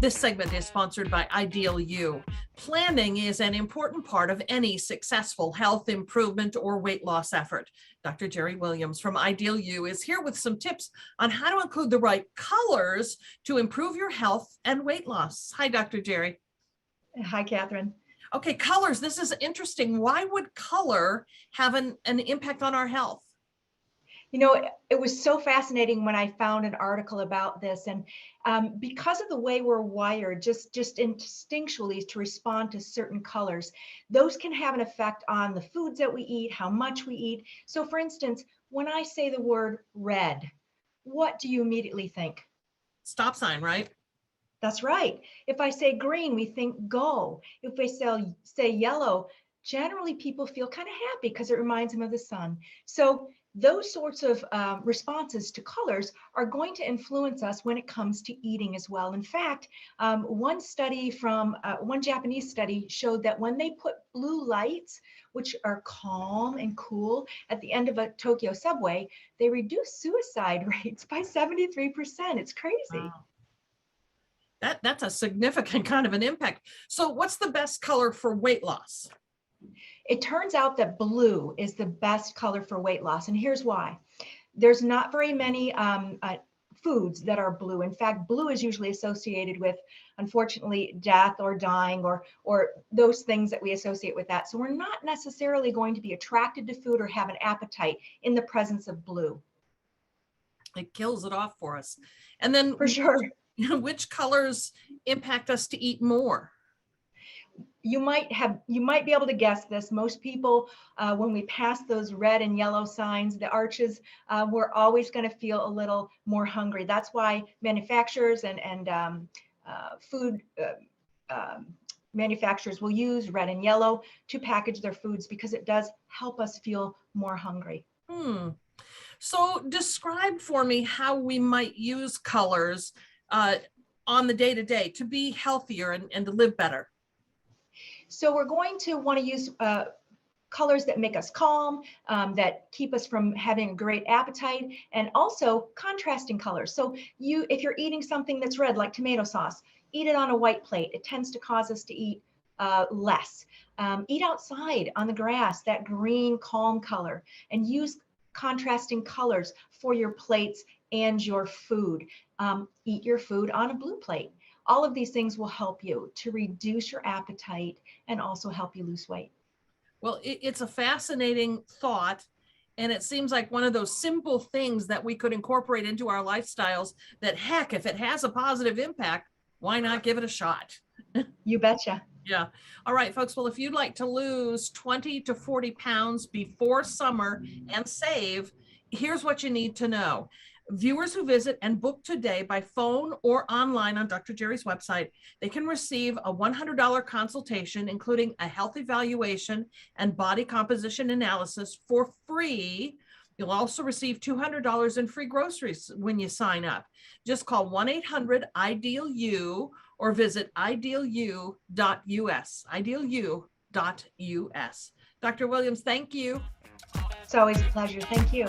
This segment is sponsored by Ideal You. Planning is an important part of any successful health improvement or weight loss effort. Dr. Geri Williams from Ideal You is here with some tips on how to include the right colors to improve your health and weight loss. Hi, Dr. Geri. Hi, Catherine. Okay, colors. This is interesting. Why would color have an impact on our health? You know, it was so fascinating when I found an article about this, and because of the way we're wired, just instinctually to respond to certain colors, those can have an effect on the foods that we eat, how much we eat. So, for instance, when I say the word red, what do you immediately think? Stop sign, right? That's right. If I say green, we think go. If we say yellow, generally people feel kind of happy because it reminds them of the sun. So those sorts of responses to colors are going to influence us when it comes to eating as well. In fact, one Japanese study showed that when they put blue lights, which are calm and cool, at the end of a Tokyo subway, they reduced suicide rates by 73%. It's crazy. Wow. That's a significant kind of an impact. So what's the best color for weight loss? It turns out that blue is the best color for weight loss. And here's why. There's not very many foods that are blue. In fact, blue is usually associated with, unfortunately, death or dying or those things that we associate with that. So we're not necessarily going to be attracted to food or have an appetite in the presence of blue. It kills it off for us. And then for sure, which colors impact us to eat more? You might be able to guess this. Most people, when we pass those red and yellow signs, the arches, we're always going to feel a little more hungry. That's why manufacturers and food manufacturers will use red and yellow to package their foods because it does help us feel more hungry. So describe for me how we might use colors on the day-to-day to be healthier and to live better. So we're going to want to use colors that make us calm, that keep us from having a great appetite, and also contrasting colors. So if you're eating something that's red, like tomato sauce, eat it on a white plate. It tends to cause us to eat less. Eat outside on the grass, that green, calm color, and use contrasting colors for your plates and your food. Eat your food on a blue plate. All of these things will help you to reduce your appetite and also help you lose weight. Well, it's a fascinating thought. And it seems like one of those simple things that we could incorporate into our lifestyles that, heck, if it has a positive impact, why not give it a shot? You betcha. Yeah. All right, folks. Well, if you'd like to lose 20 to 40 pounds before summer and save, here's what you need to know. Viewers who visit and book today by phone or online on Dr. Geri's website, they can receive a $100 consultation, including a health evaluation and body composition analysis for free. You'll also receive $200 in free groceries when you sign up. Just call 1-800-IDEAL-U or visit idealu.us, idealu.us. Dr. Williams, thank you. It's always a pleasure. Thank you.